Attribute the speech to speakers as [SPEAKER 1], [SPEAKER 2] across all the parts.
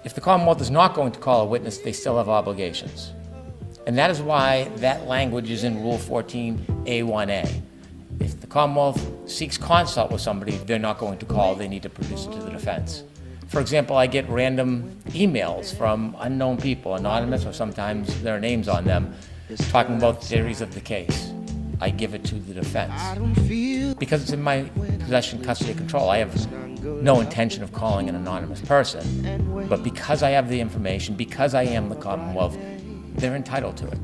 [SPEAKER 1] If the Commonwealth is not going to call a witness, they still have obligations. And that is why that language is in Rule 14A1A. If the Commonwealth seeks consult with somebody, they're not going to call, they need to produce it to the defense. For example, I get random emails from unknown people, anonymous, or sometimes there are names on them, talking about theories of the case. I give it to the defense. Because it's in my possession, custody, and control, I have no intention of calling an anonymous person. But because I have the information, because I am the Commonwealth, they're entitled to it.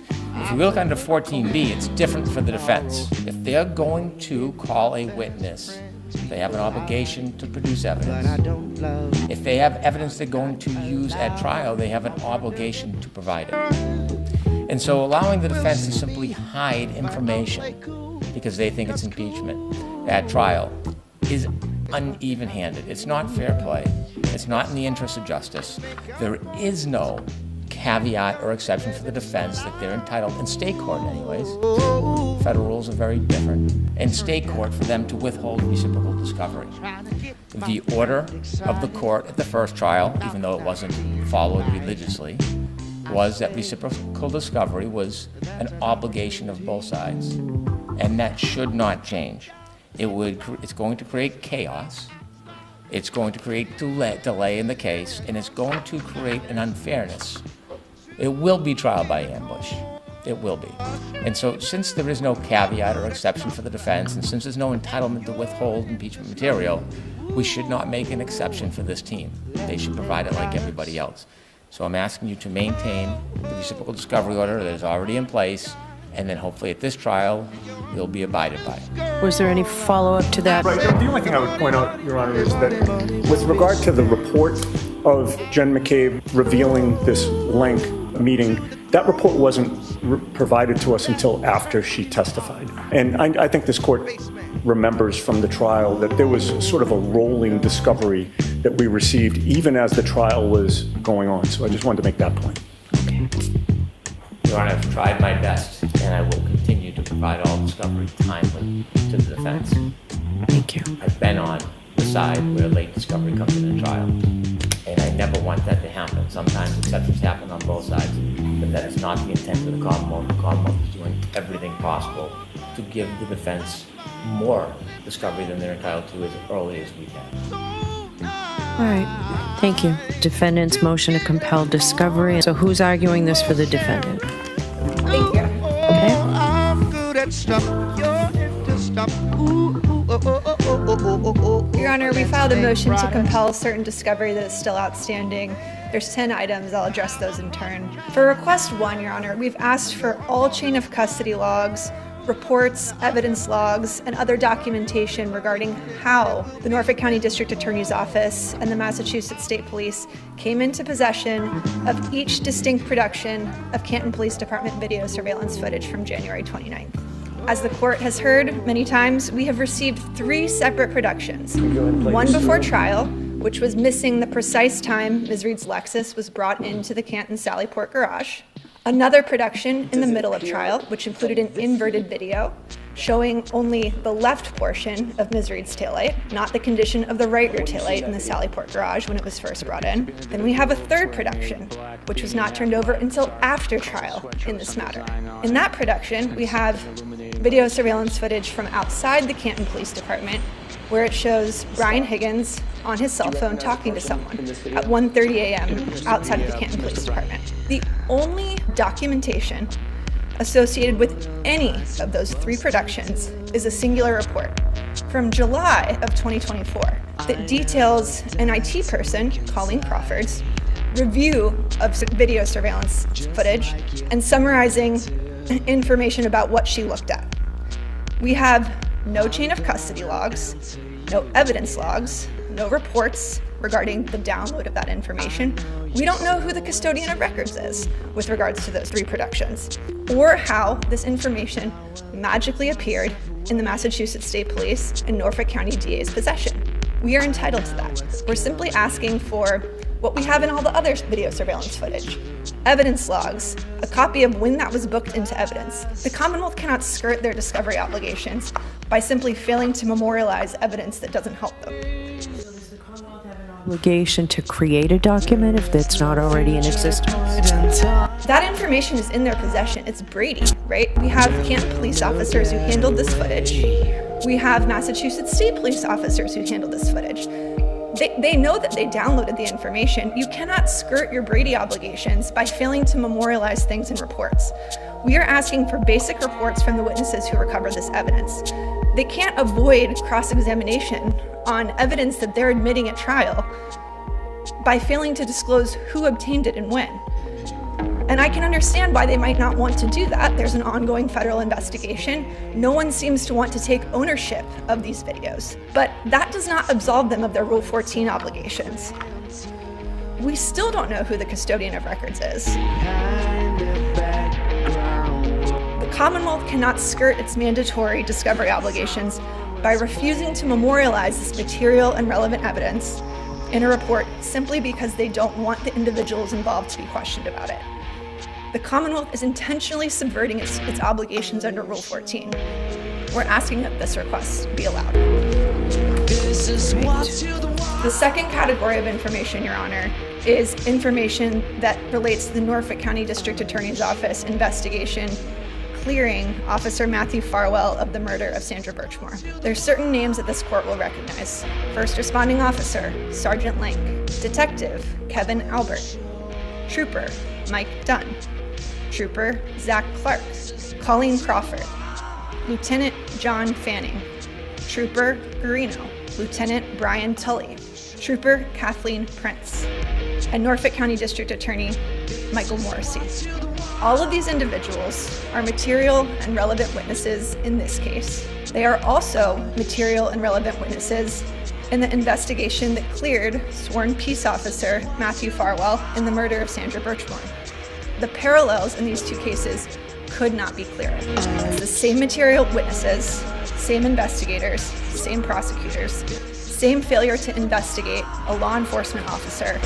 [SPEAKER 1] If you look under 14B, it's different for the defense. If they're going to call a witness, they have an obligation to produce evidence. If they have evidence they're going to use at trial, they have an obligation to provide it. And so allowing the defense to simply hide information because they think it's impeachment at trial is uneven-handed. It's not fair play. It's not in the interest of justice. There is no caveat or exception for the defense that they're entitled, in state court anyways. Federal rules are very different. In state court, for them to withhold reciprocal discovery. The order of the court at the first trial, even though it wasn't followed religiously, was that reciprocal discovery was an obligation of both sides. And that should not change. It's going to create chaos. It's going to create delay in the case, and it's going to create an unfairness. It will be trial by ambush. It will be. And so since there is no caveat or exception for the defense, and since there's no entitlement to withhold impeachment material, we should not make an exception for this team. They should provide it like everybody else. So I'm asking you to maintain the reciprocal discovery order that is already in place, and then hopefully at this trial, it'll be abided by.
[SPEAKER 2] Was there any follow-up to that?
[SPEAKER 3] Right. The only thing I would point out, Your Honor, is that with regard to the report of Jen McCabe revealing this link meeting, that report wasn't provided to us until after she testified. And I think this court remembers from the trial that there was sort of a rolling discovery that we received even as the trial was going on. So I just wanted to make that point.
[SPEAKER 2] Okay.
[SPEAKER 1] Your Honor, I've tried my best, and I will continue to provide all discovery timely to the defense.
[SPEAKER 2] Thank you.
[SPEAKER 1] I've been on the side where late discovery comes in a trial, and I never want that to happen. Sometimes exceptions happen on both sides, but that is not the intent of the Commonwealth. The Commonwealth is doing everything possible to give the defense more discovery than they're entitled to as early as we can.
[SPEAKER 2] All right. Thank you. Defendant's motion to compel discovery. So who's arguing this for the defendant?
[SPEAKER 4] Thank you.
[SPEAKER 2] Okay.
[SPEAKER 4] Your Honor, we filed a motion to compel certain discovery that is still outstanding. There's 10 items. I'll address those in turn. For request 1, Your Honor, we've asked for all chain of custody logs, reports, evidence logs, and other documentation regarding how the Norfolk County District Attorney's Office and the Massachusetts State Police came into possession of each distinct production of Canton Police Department video surveillance footage from January 29th. As the court has heard many times, we have received 3 separate productions. One before trial, which was missing the precise time Ms. Reed's Lexus was brought into the Canton Sallyport garage. Another production in the middle of trial, which included an inverted video showing only the left portion of Ms. Reed's taillight, not the condition of the right rear taillight in the Sallyport garage when it was first brought in. Then we have a third production, which was not turned over until after trial in this matter. In that production, we have video surveillance footage from outside the Canton Police Department, where it shows Brian Higgins on his cell phone talking to someone at 1:30 a.m. outside of the Canton Police Department. The only documentation associated with any of those 3 productions is a singular report from July of 2024 that details an IT person, Colleen Crawford's, review of video surveillance footage and summarizing information about what she looked at. We have no chain of custody logs, no evidence logs, no reports regarding the download of that information. We don't know who the custodian of records is with regards to those 3 productions, or how this information magically appeared in the Massachusetts State Police and Norfolk County DA's possession. We are entitled to that. We're simply asking for what we have in all the other video surveillance footage. Evidence logs, a copy of when that was booked into evidence. The Commonwealth cannot skirt their discovery obligations by simply failing to memorialize evidence that doesn't help them.
[SPEAKER 2] So does the Commonwealth have an obligation to create a document if it's not already in existence?
[SPEAKER 4] That information is in their possession. It's Brady, right? We have Canton police officers who handled this footage. We have Massachusetts State police officers who handled this footage. They know that they downloaded the information. You cannot skirt your Brady obligations by failing to memorialize things in reports. We are asking for basic reports from the witnesses who recovered this evidence. They can't avoid cross-examination on evidence that they're admitting at trial by failing to disclose who obtained it and when. And I can understand why they might not want to do that. There's an ongoing federal investigation. No one seems to want to take ownership of these videos. But that does not absolve them of their Rule 14 obligations. We still don't know who the custodian of records is. The Commonwealth cannot skirt its mandatory discovery obligations by refusing to memorialize this material and relevant evidence in a report simply because they don't want the individuals involved to be questioned about it. The Commonwealth is intentionally subverting its obligations under Rule 14. We're asking that this request be allowed. The second category of information, Your Honor, is information that relates to the Norfolk County District Attorney's Office investigation clearing Officer Matthew Farwell of the murder of Sandra Birchmore. There's certain names that this court will recognize. First responding officer, Sergeant Link. Detective, Kevin Albert. Trooper, Mike Dunn. Trooper, Zach Clark. Colleen Crawford. Lieutenant John Fanning. Trooper, Guarino. Lieutenant Brian Tully. Trooper, Kathleen Prince. And Norfolk County District Attorney, Michael Morrissey. All of these individuals are material and relevant witnesses in this case. They are also material and relevant witnesses in the investigation that cleared sworn peace officer Matthew Farwell in the murder of Sandra Birchmore. The parallels in these two cases could not be clearer. It's the same material witnesses, same investigators, same prosecutors, same failure to investigate a law enforcement officer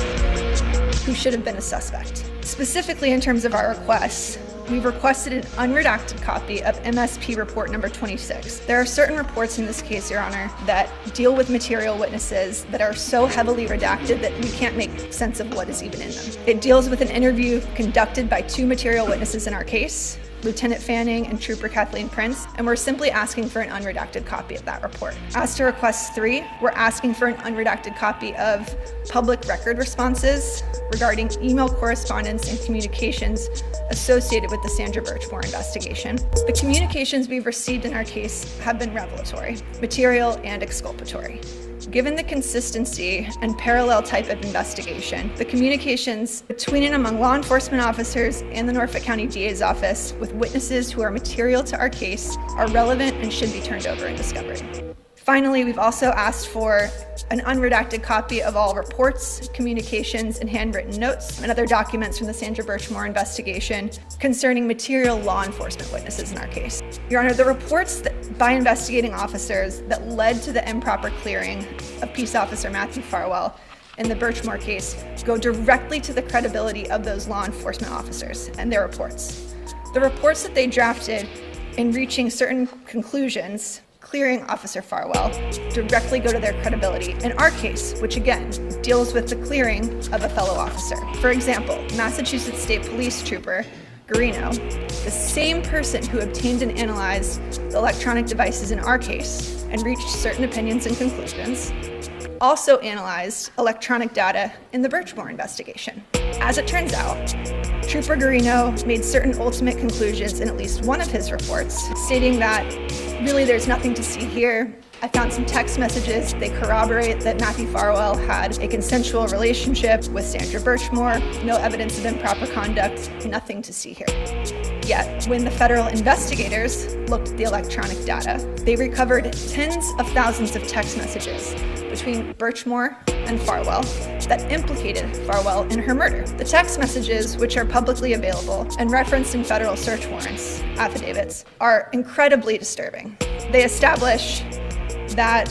[SPEAKER 4] who should have been a suspect. Specifically in terms of our requests, we've requested an unredacted copy of MSP report number 26. There are certain reports in this case, Your Honor, that deal with material witnesses that are so heavily redacted that we can't make sense of what is even in them. It deals with an interview conducted by two material witnesses in our case, Lieutenant Fanning and Trooper Kathleen Prince, and we're simply asking for an unredacted copy of that report. As to request 3, we're asking for an unredacted copy of public record responses regarding email correspondence and communications associated with the Sandra Birchmore investigation. The communications we've received in our case have been revelatory, material, and exculpatory. Given the consistency and parallel type of investigation, the communications between and among law enforcement officers and the Norfolk County DA's office with witnesses who are material to our case are relevant and should be turned over in discovery. Finally, we've also asked for an unredacted copy of all reports, communications, and handwritten notes and other documents from the Sandra Birchmore investigation concerning material law enforcement witnesses in our case. Your Honor, the reports by investigating officers that led to the improper clearing of Peace Officer Matthew Farwell in the Birchmore case go directly to the credibility of those law enforcement officers and their reports. The reports that they drafted in reaching certain conclusions clearing Officer Farwell directly go to their credibility in our case, which again deals with the clearing of a fellow officer. For example, Massachusetts State Police Trooper Guarino, the same person who obtained and analyzed the electronic devices in our case and reached certain opinions and conclusions, also analyzed electronic data in the Birchmore investigation. As it turns out, Trooper Guarino made certain ultimate conclusions in at least one of his reports, stating that really there's nothing to see here. I found some text messages. They corroborate that Matthew Farwell had a consensual relationship with Sandra Birchmore. No evidence of improper conduct, nothing to see here. Yet, when the federal investigators looked at the electronic data, they recovered tens of thousands of text messages between Birchmore and Farwell that implicated Farwell in her murder. The text messages, which are publicly available and referenced in federal search warrants, affidavits, are incredibly disturbing. They establish that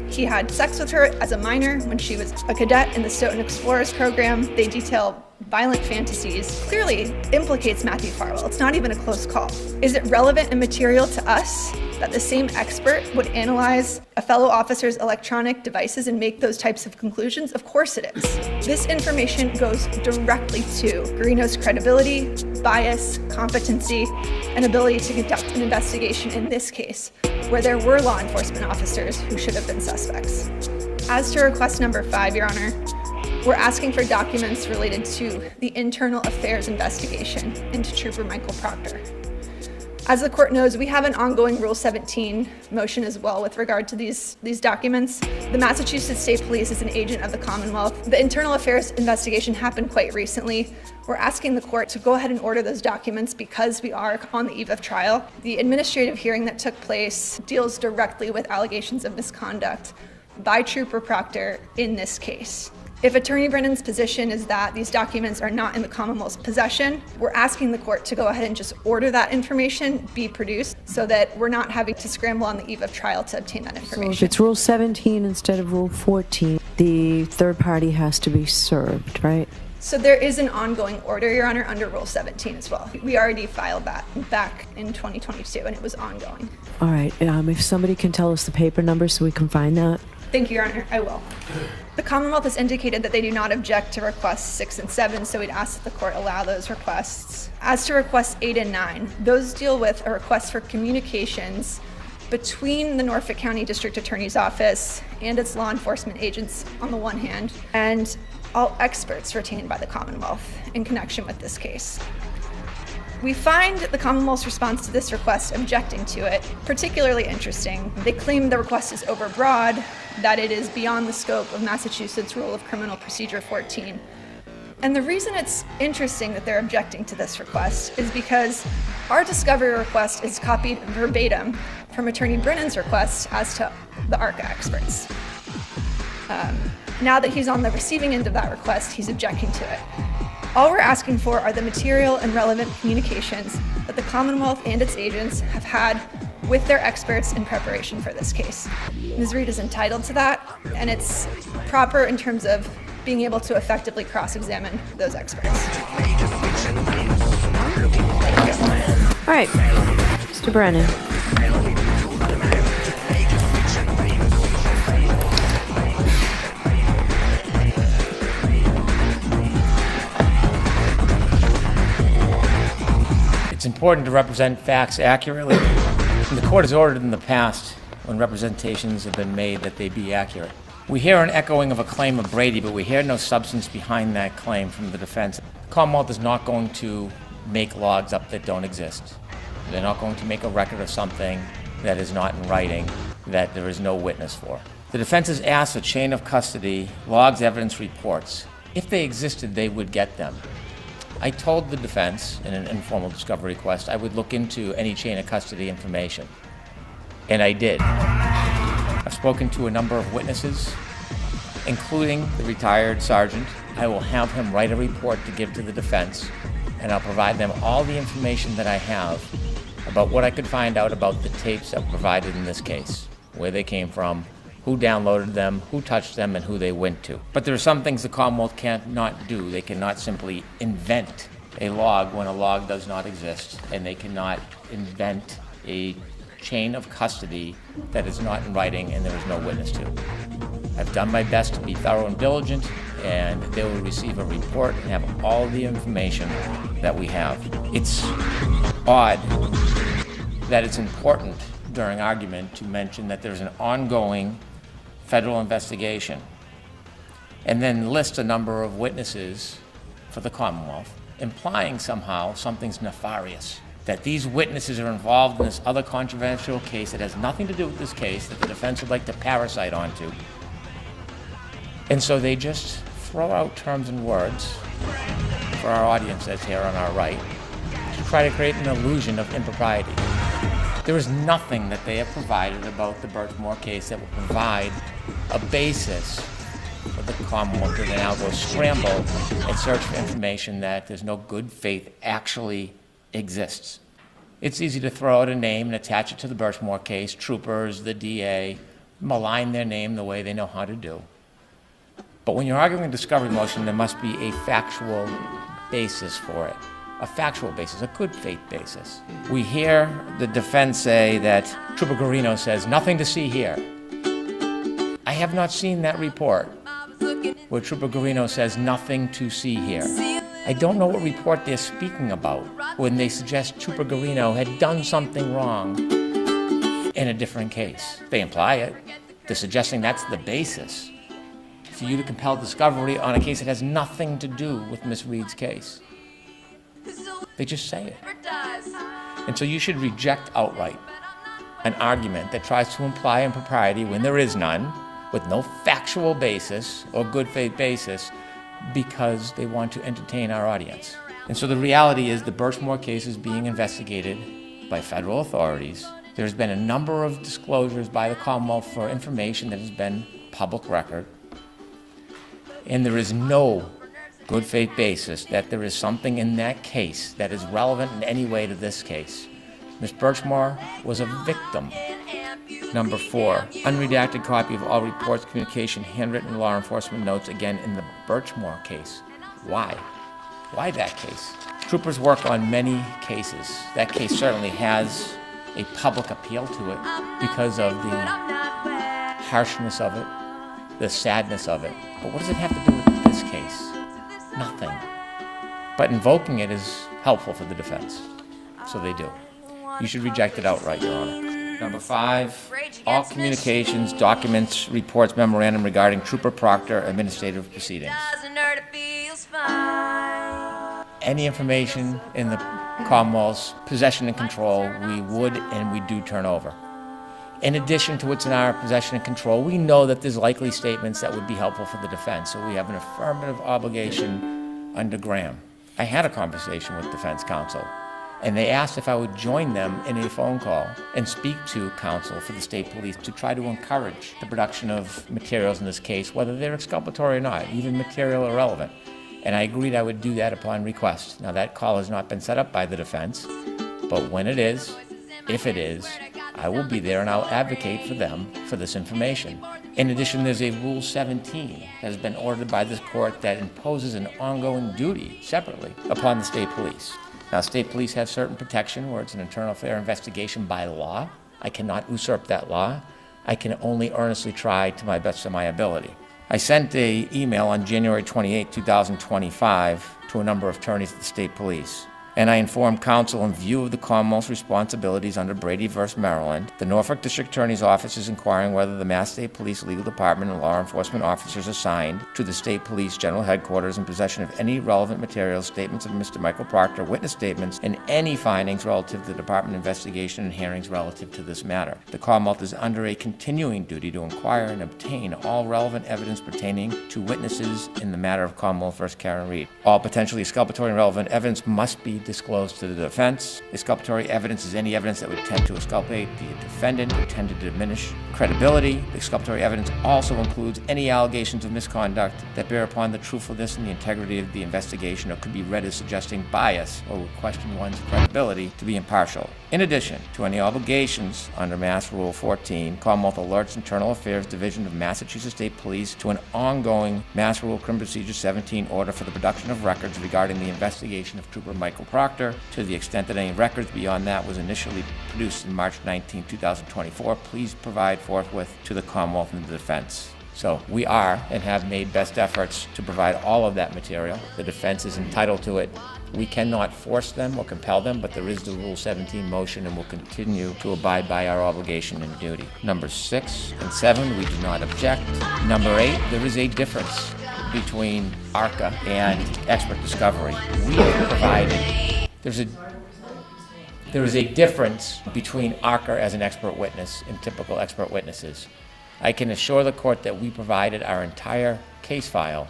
[SPEAKER 4] he had sex with her as a minor when she was a cadet in the Stoughton Explorers program. They detail violent fantasies, clearly implicates Matthew Farwell. It's not even a close call. Is it relevant and material to us that the same expert would analyze a fellow officer's electronic devices and make those types of conclusions? Of course it is. This information goes directly to Guarino's credibility, bias, competency, and ability to conduct an investigation in this case, where there were law enforcement officers who should have been suspects. As to request number 5, Your Honor, we're asking for documents related to the internal affairs investigation into Trooper Michael Proctor. As the court knows, we have an ongoing Rule 17 motion as well with regard to these documents. The Massachusetts State Police is an agent of the Commonwealth. The internal affairs investigation happened quite recently. We're asking the court to go ahead and order those documents because we are on the eve of trial. The administrative hearing that took place deals directly with allegations of misconduct by Trooper Proctor in this case. If Attorney Brennan's position is that these documents are not in the Commonwealth's possession, we're asking the court to go ahead and just order that information be produced so that we're not having to scramble on the eve of trial to obtain that information.
[SPEAKER 2] So if it's Rule 17 instead of Rule 14, the third party has to be served, right?
[SPEAKER 4] So there is an ongoing order, Your Honor, under Rule 17 as well. We already filed that back in 2022, and it was ongoing.
[SPEAKER 2] All right, if somebody can tell us the paper number so we can find that.
[SPEAKER 4] Thank you, Your Honor, I will. The Commonwealth has indicated that they do not object to requests 6 and 7, so we'd ask that the court allow those requests. As to requests 8 and 9, those deal with a request for communications between the Norfolk County District Attorney's Office and its law enforcement agents on the one hand, and all experts retained by the Commonwealth in connection with this case. We find the Commonwealth's response to this request objecting to it particularly interesting. They claim the request is overbroad, that it is beyond the scope of Massachusetts Rule of Criminal Procedure 14. And the reason it's interesting that they're objecting to this request is because our discovery request is copied verbatim from Attorney Brennan's request as to the ARCCA experts. Now that he's on the receiving end of that request, he's objecting to it. All we're asking for are the material and relevant communications that the Commonwealth and its agents have had with their experts in preparation for this case. Ms. Reed is entitled to that, and it's proper in terms of being able to effectively cross-examine those experts.
[SPEAKER 2] All right, Mr. Brennan.
[SPEAKER 1] It's important to represent facts accurately. And the court has ordered in the past, when representations have been made, that they be accurate. We hear an echoing of a claim of Brady, but we hear no substance behind that claim from the defense. The Commonwealth is not going to make logs up that don't exist. They're not going to make a record of something that is not in writing, that there is no witness for. The defense has asked for chain of custody, logs, evidence, reports. If they existed, they would get them. I told the defense in an informal discovery request I would look into any chain of custody information, and I did. I've spoken to a number of witnesses, including the retired sergeant. I will have him write a report to give to the defense, and I'll provide them all the information that I have about what I could find out about the tapes that were provided in this case, where they came from, who downloaded them, who touched them, and who they went to. But there are some things the Commonwealth cannot do. They cannot simply invent a log when a log does not exist, and they cannot invent a chain of custody that is not in writing and there is no witness to. I've done my best to be thorough and diligent, and they will receive a report and have all the information that we have. It's odd that it's important during argument to mention that there's an ongoing federal investigation and then list a number of witnesses for the Commonwealth, implying somehow something's nefarious, that these witnesses are involved in this other controversial case that has nothing to do with this case that the defense would like to parasite onto. And so they just throw out terms and words for our audience that's here on our right to try to create an illusion of impropriety. There is nothing that they have provided about the Birchmore case that will provide a basis for the Commonwealth to now go scramble and search for information that there's no good faith actually exists. It's easy to throw out a name and attach it to the Birchmore case, troopers, the DA, malign their name the way they know how to do. But when you're arguing a discovery motion, there must be a factual basis for it, a factual basis, a good faith basis. We hear the defense say that Trooper Guarino says, nothing to see here. I have not seen that report where Trooper Guarino says nothing to see here. I don't know what report they're speaking about when they suggest Trooper Guarino had done something wrong in a different case. They imply it. They're suggesting that's the basis for you to compel discovery on a case that has nothing to do with Miss Reed's case. They just say it. And so you should reject outright an argument that tries to imply impropriety when there is none, with no factual basis or good faith basis, because they want to entertain our audience. And so the reality is the Birchmore case is being investigated by federal authorities. There's been a number of disclosures by the Commonwealth for information that has been public record. And there is no good faith basis that there is something in that case that is relevant in any way to this case. Ms. Birchmore was a victim. Number 4, unredacted copy of all reports, communication, handwritten law enforcement notes, again in the Birchmore case. Why? Why that case? Troopers work on many cases. That case certainly has a public appeal to it because of the harshness of it, the sadness of it. But what does it have to do with this case? Nothing. But invoking it is helpful for the defense. So they do. You should reject it outright, Your Honor. Number 5, all communications, documents, reports, memorandum regarding Trooper Proctor administrative proceedings. Any information in the Commonwealth's possession and control, we would and we do turn over. In addition to what's in our possession and control, we know that there's likely statements that would be helpful for the defense, so we have an affirmative obligation under Graham. I had a conversation with defense counsel, and they asked if I would join them in a phone call and speak to counsel for the state police to try to encourage the production of materials in this case, whether they're exculpatory or not, even material irrelevant. And I agreed I would do that upon request. Now that call has not been set up by the defense, but when it is, if it is, I will be there and I'll advocate for them for this information. In addition, there's a Rule 17 that has been ordered by this court that imposes an ongoing duty separately upon the state police. Now, state police have certain protection where it's an internal affair investigation by law. I cannot usurp that law. I can only earnestly try to my best of my ability. I sent an email on January 28, 2025 to a number of attorneys at the state police. And I informed counsel in view of the Commonwealth's responsibilities under Brady v. Maryland, the Norfolk District Attorney's Office is inquiring whether the Mass State Police Legal Department and law enforcement officers assigned to the State Police General Headquarters in possession of any relevant materials, statements of Mr. Michael Proctor, witness statements, and any findings relative to the Department investigation and hearings relative to this matter. The Commonwealth is under a continuing duty to inquire and obtain all relevant evidence pertaining to witnesses in the matter of Commonwealth v. Karen Reed. All potentially exculpatory and relevant evidence must be disclosed to the defense. Exculpatory evidence is any evidence that would tend to exculpate the defendant or tend to diminish credibility. The exculpatory evidence also includes any allegations of misconduct that bear upon the truthfulness and the integrity of the investigation or could be read as suggesting bias or would question one's credibility to be impartial. In addition to any obligations under Mass Rule 14, Commonwealth alerts Internal Affairs Division of Massachusetts State Police to an ongoing Mass Rule Criminal Procedure 17 order for the production of records regarding the investigation of Trooper Michael Proctor. To the extent that any records beyond that was initially produced in March 19, 2024, please provide forthwith to the Commonwealth and the defense. So we are and have made best efforts to provide all of that material. The defense is entitled to it. We cannot force them or compel them, but there is the Rule 17 motion and we'll continue to abide by our obligation and duty. Number 6 and 7, we do not object. Number 8, there is a difference between ARCCA and expert discovery. We have provided, there is a difference between ARCCA as an expert witness and typical expert witnesses. I can assure the court that we provided our entire case file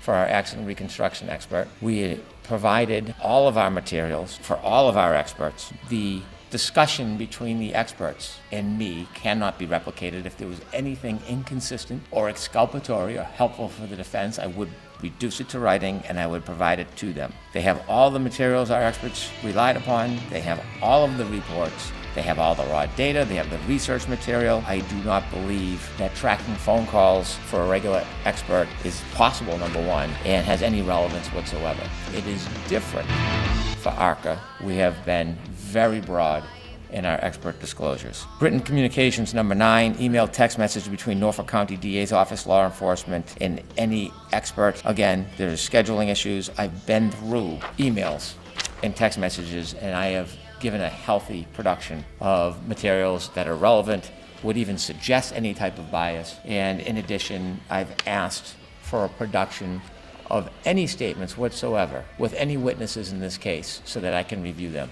[SPEAKER 1] for our accident reconstruction expert. We provided all of our materials for all of our experts. The discussion between the experts and me cannot be replicated. If there was anything inconsistent or exculpatory or helpful for the defense, I would reduce it to writing and I would provide it to them. They have all the materials our experts relied upon. They have all of the reports. They have all the raw data, they have the research material. I do not believe that tracking phone calls for a regular expert is possible, number one, and has any relevance whatsoever. It is different for ARCCA, we have been very broad in our expert disclosures. Written communications number 9, email text message between Norfolk County DA's office, law enforcement, and any expert. Again, there's scheduling issues. I've been through emails and text messages, and I have given a healthy production of materials that are relevant, would even suggest any type of bias. And in addition, I've asked for a production of any statements whatsoever with any witnesses in this case so that I can review them.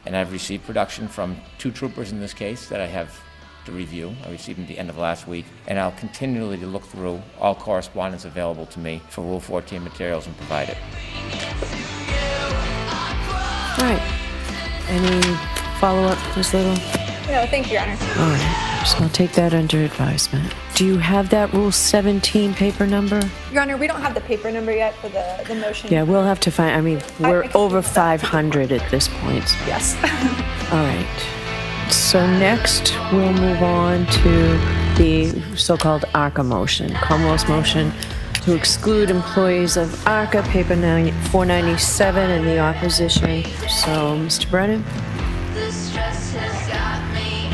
[SPEAKER 1] And I've received production from 2 troopers in this case that I have to review. I received them at the end of last week, and I'll continually look through all correspondence available to me for Rule 14 materials and provide it.
[SPEAKER 2] All right. Any follow-up, Ms. Little?
[SPEAKER 4] No, thank you, Your Honor.
[SPEAKER 2] All right. So I'll take that under advisement. Do you have that Rule 17 paper number?
[SPEAKER 4] Your Honor, we don't have the paper number yet for the motion.
[SPEAKER 2] Yeah, we'll have to find, we're
[SPEAKER 4] I can
[SPEAKER 2] over
[SPEAKER 4] fix that.
[SPEAKER 2] 500 at this point.
[SPEAKER 4] Yes.
[SPEAKER 2] All right. So next, we'll move on to the so-called ARCCA motion, Commonwealth's motion to exclude employees of ARCCA, paper 497, and the opposition. So, Mr. Brennan?
[SPEAKER 5] The stress has got me.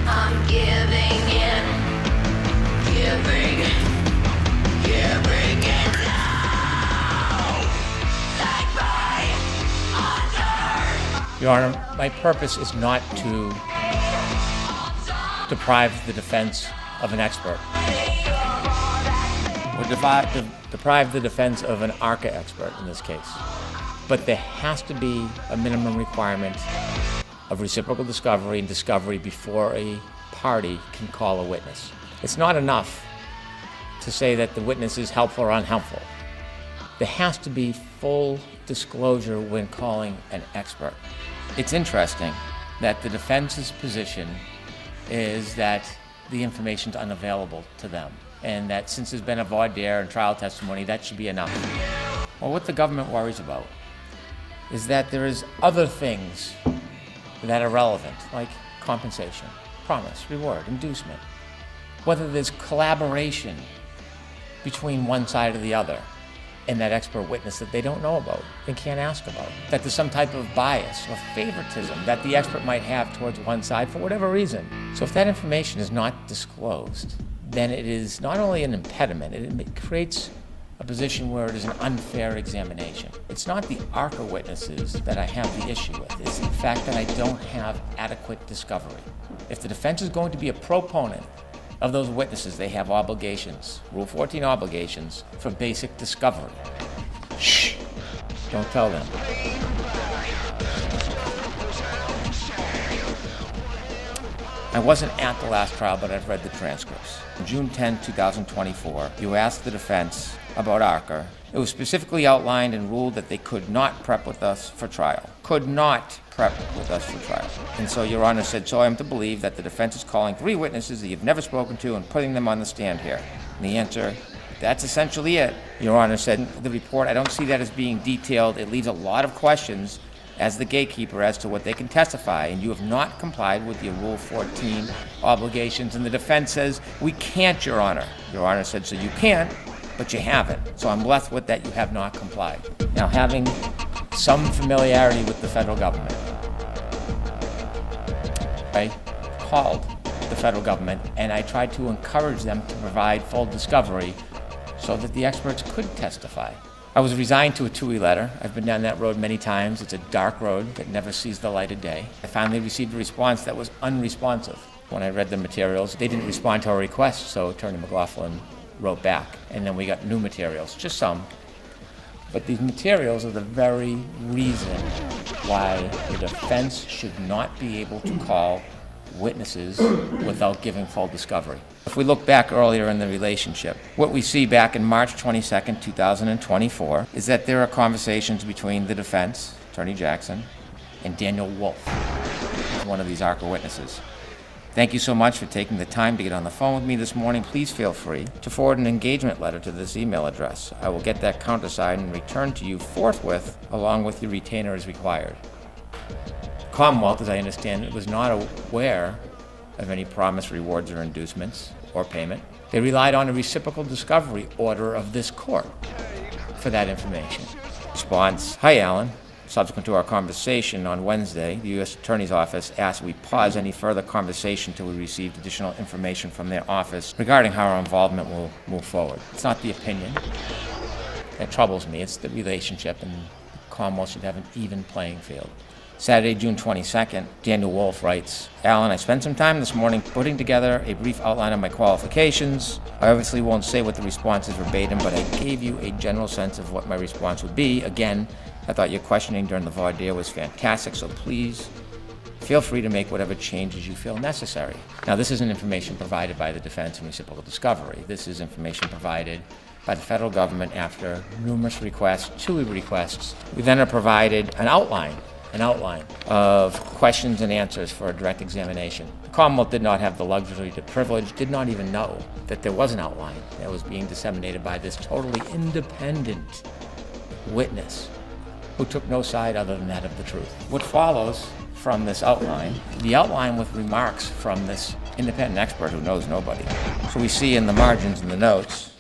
[SPEAKER 5] I'm giving in. Giving it now. Like my honor.
[SPEAKER 1] Your Honor, my purpose is not to deprive the defense of an expert or deprive the defense of an ARCCA expert in this case. But there has to be a minimum requirement of reciprocal discovery and discovery before a party can call a witness. It's not enough to say that the witness is helpful or unhelpful. There has to be full disclosure when calling an expert. It's interesting that the defense's position is that the information's unavailable to them, and that since there's been a voir dire and trial testimony, that should be enough. Well, what the government worries about is that there is other things that are relevant, like compensation, promise, reward, inducement. Whether there's collaboration between one side or the other and that expert witness that they don't know about and can't ask about. That there's some type of bias or favoritism that the expert might have towards one side for whatever reason. So if that information is not disclosed, then it is not only an impediment, it creates a position where it is an unfair examination. It's not the ARCCA witnesses that I have the issue with. It's the fact that I don't have adequate discovery. If the defense is going to be a proponent of those witnesses, they have obligations, Rule 14 obligations, for basic discovery. Shh, don't tell them. I wasn't at the last trial, but I've read the transcripts. On June 10, 2024, you asked the defense about ARCCA. It was specifically outlined and ruled that they could not prep with us for trial. Could not prep with us for trial. And so Your Honor said, so I am to believe that the defense is calling 3 witnesses that you've never spoken to and putting them on the stand here. And the answer, that's essentially it. Your Honor said, the report, I don't see that as being detailed. It leaves a lot of questions as the gatekeeper as to what they can testify, and you have not complied with your Rule 14 obligations. And the defense says, we can't, Your Honor. Your Honor said, so you can't, but you haven't. So I'm left with that you have not complied. Now, having some familiarity with the federal government, I called the federal government and I tried to encourage them to provide full discovery so that the experts could testify. I was resigned to a TUI letter. I've been down that road many times. It's a dark road that never sees the light of day. I finally received a response that was unresponsive. When I read the materials, they didn't respond to our request, so Attorney McLaughlin wrote back. And then we got new materials, just some. But these materials are the very reason why the defense should not be able to call witnesses without giving full discovery. If we look back earlier in the relationship, what we see back in March 22nd, 2024, is that there are conversations between the defense, Attorney Jackson, and Daniel Vulf, who's one of these ARCCA witnesses. Thank you so much for taking the time to get on the phone with me this morning. Please feel free to forward an engagement letter to this email address. I will get that countersigned and returned to you forthwith, along with your retainer as required. Commonwealth, as I understand it, was not aware of any promised rewards or inducements or payment. They relied on a reciprocal discovery order of this court for that information. Response, hi Alan, Subsequent to our conversation on Wednesday, the U.S. Attorney's Office asked we pause any further conversation until we received additional information from their office regarding how our involvement will move forward. It's not the opinion that troubles me, it's the relationship, and the Commonwealth should have an even playing field. Saturday, June 22nd, Daniel Vulf writes, Alan, I spent some time this morning putting together a brief outline of my qualifications. I obviously won't say what the response is verbatim, but I gave you a general sense of what my response would be. Again, I thought your questioning during the voir dire was fantastic, so please feel free to make whatever changes you feel necessary. Now, this isn't information provided by the defense in reciprocal discovery. This is information provided by the federal government after numerous requests, 2 requests. We then are provided an outline of questions and answers for a direct examination. The Commonwealth did not have the luxury to privilege, did not even know that there was an outline that was being disseminated by this totally independent witness who took no side other than that of the truth. What follows from this outline, the outline with remarks from this independent expert who knows nobody. So we see in the margins in the notes,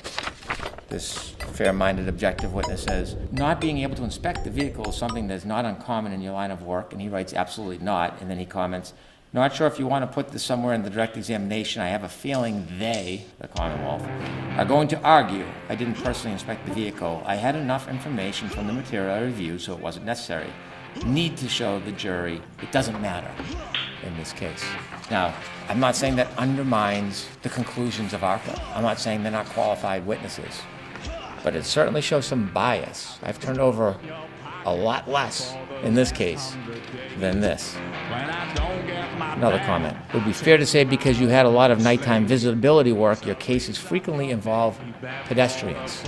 [SPEAKER 1] this fair-minded, objective witness says, not being able to inspect the vehicle is something that is not uncommon in your line of work, and he writes, absolutely not, and then he comments, not sure if you want to put this somewhere in the direct examination. I have a feeling they, the Commonwealth, are going to argue I didn't personally inspect the vehicle. I had enough information from the material I reviewed, so it wasn't necessary. Need to show the jury it doesn't matter in this case. Now, I'm not saying that undermines the conclusions of ARCCA. I'm not saying they're not qualified witnesses. But it certainly shows some bias. I've turned over a lot less in this case than this. Another comment. It would be fair to say because you had a lot of nighttime visibility work, your cases frequently involve pedestrians.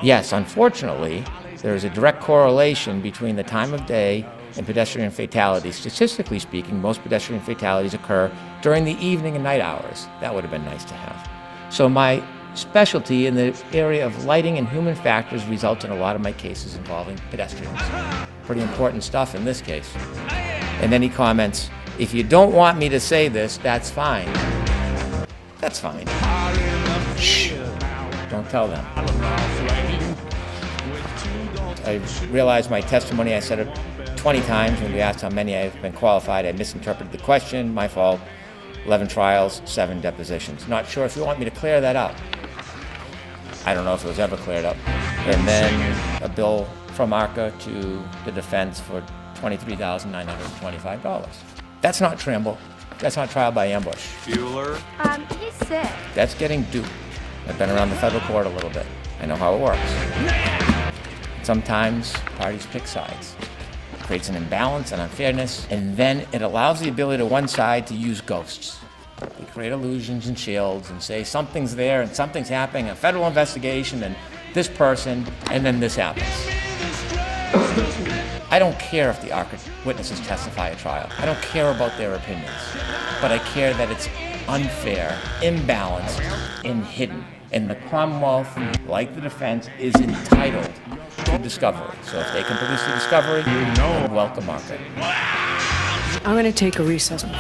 [SPEAKER 1] Yes, unfortunately, there is a direct correlation between the time of day and pedestrian fatalities. Statistically speaking, most pedestrian fatalities occur during the evening and night hours. That would have been nice to have. So my specialty in the area of lighting and human factors results in a lot of my cases involving pedestrians. Pretty important stuff in this case. And then he comments, if you don't want me to say this, that's fine. That's fine. Shh. Don't tell them. I realized my testimony, I said it 20 times when we asked how many I've been qualified. I misinterpreted the question, my fault. 11 trials, 7 depositions. Not sure if you want me to clear that up. I don't know if it was ever cleared up. And then a bill from ARCCA to the defense for $23,925. That's not trample. That's not trial by ambush.
[SPEAKER 6] Bueller.
[SPEAKER 5] He's sick.
[SPEAKER 1] That's getting duped. I've been around the federal court a little bit. I know how it works. Sometimes parties pick sides. It creates an imbalance and unfairness, and then it allows the ability to one side to use ghosts. They create illusions and shields and say something's there and something's happening, a federal investigation and this person, and then this happens. I don't care if the ARCCA witnesses testify at trial. I don't care about their opinions. But I care that it's unfair, imbalanced, and hidden. And the Commonwealth, like the defense, is entitled to discovery. So if they can produce the discovery, then welcome ARCCA.
[SPEAKER 2] I'm going to take a recess. All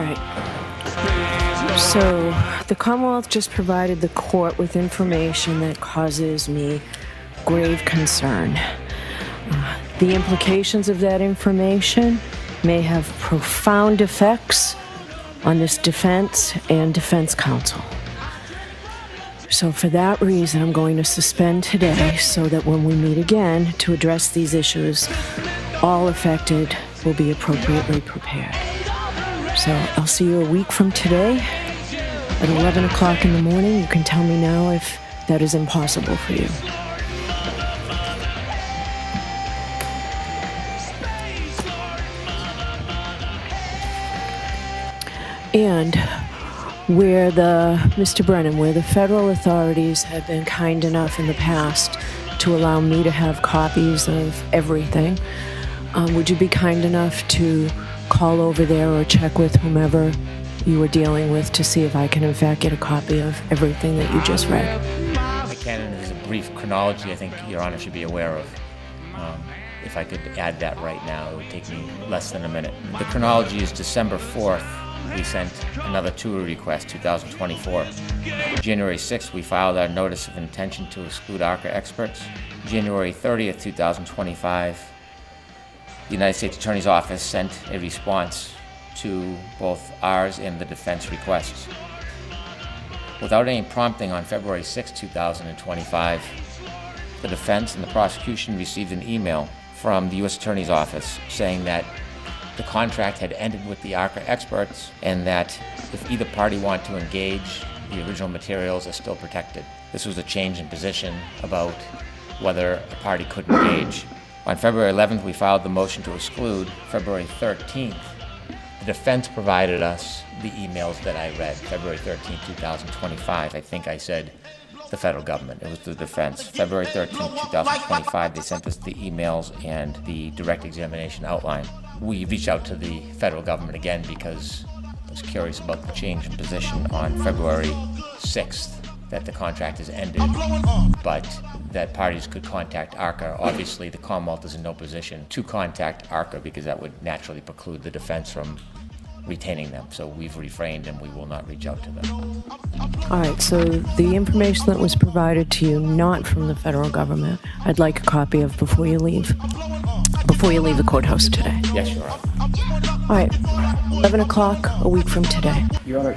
[SPEAKER 2] right. So the Commonwealth just provided the court with information that causes me grave concern. The implications of that information may have profound effects on this defense and defense counsel. So for that reason, I'm going to suspend today so that when we meet again to address these issues, all affected will be appropriately prepared. So I'll see you a week from today at 11 o'clock in the morning. You can tell me now if that is impossible for you. And where Mr. Brennan, where the federal authorities have been kind enough in the past to allow me to have copies of everything, would you be kind enough to call over there or check with whomever you were dealing with to see if I can in fact get a copy of everything that you just read?
[SPEAKER 1] The canon is a brief chronology I think Your Honor should be aware of. If I could add that right now, it would take me less than a minute. The chronology is December 4th, we sent another tour request, 2024. January 6th, we filed our notice of intention to exclude ARCCA experts. January 30th, 2025, the United States Attorney's Office sent a response to both ours and the defense requests. Without any prompting, on February 6, 2025, the defense and the prosecution received an email from the U.S. Attorney's Office saying that the contract had ended with the ARCCA experts and that if either party wanted to engage, the original materials are still protected. This was a change in position about whether a party could engage. On February 11th, we filed the motion to exclude. February 13th, the defense provided us the emails that I read. February 13th, 2025, I think I said the federal government. It was the defense. February 13th, 2025, they sent us the emails and the direct examination outline. We reached out to the federal government again because I was curious about the change in position on February 6th, that the contract has ended, but that parties could contact ARCCA. Obviously, the Commonwealth is in no position to contact ARCCA because that would naturally preclude the defense from retaining them. So we've refrained and we will not reach out to them.
[SPEAKER 2] All right, so the information that was provided to you, not from the federal government, I'd like a copy of before you leave the courthouse today.
[SPEAKER 1] Yes, Your Honor.
[SPEAKER 2] All right, 11 o'clock a week from today.
[SPEAKER 6] Your Honor,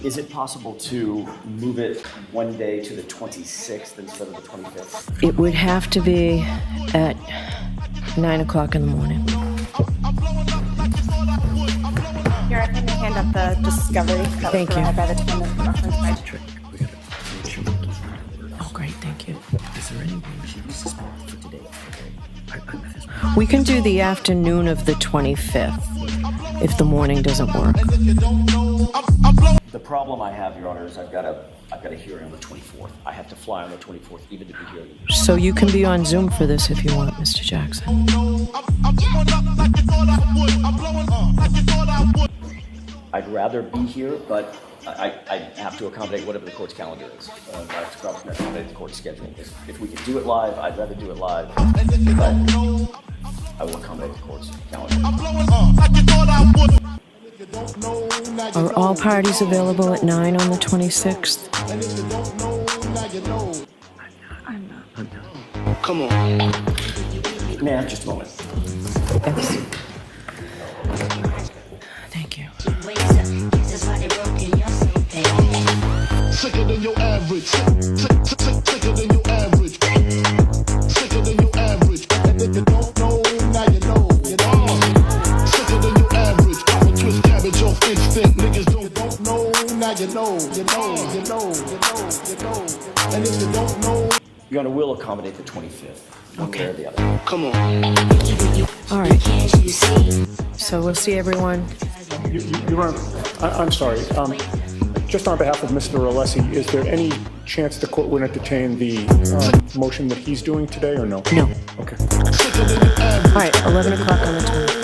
[SPEAKER 6] is it possible to move it one day to the 26th instead of the 25th?
[SPEAKER 2] It would have to be at 9 o'clock in the morning.
[SPEAKER 7] Here, I can hand up the discovery that was
[SPEAKER 2] Thank you.
[SPEAKER 7] provided by the defendant reference by
[SPEAKER 2] Oh, great, thank you.
[SPEAKER 6] Is there any way we should suspend for today?
[SPEAKER 2] We can do the afternoon of the 25th if the morning doesn't work.
[SPEAKER 6] The problem I have, Your Honor, is I've got a hearing on the 24th. I have to fly on the 24th even to be here.
[SPEAKER 2] So you can be on Zoom for this if you want, Mr. Jackson.
[SPEAKER 6] I'd rather be here, but I have to accommodate whatever the court's calendar is. I have to accommodate the court's schedule. If we could do it live, I'd rather do it live, but I will accommodate the court's calendar.
[SPEAKER 2] Are all parties available at 9 on the 26th?
[SPEAKER 8] Come on.
[SPEAKER 6] Ma'am, just a moment.
[SPEAKER 2] Yes. Thank you.
[SPEAKER 8] Sicker than your average. Sicker than your average. Sicker than your average. And if you don't know, now you know. You know. Sicker than your average. I'm a twist cabbage off instinct. Niggas don't know, now you know. You know. You know. You know. You know. And if you don't know.
[SPEAKER 6] Your Honor, we'll accommodate the 25th. One way or the other.
[SPEAKER 8] Come on.
[SPEAKER 2] All right. So we'll see everyone.
[SPEAKER 3] Your Honor, I'm sorry. Just on behalf of Mr. Alessi, is there any chance the court would entertain the motion that he's doing today or no?
[SPEAKER 2] No.
[SPEAKER 3] Okay.
[SPEAKER 2] All right, 11 o'clock on the 20th.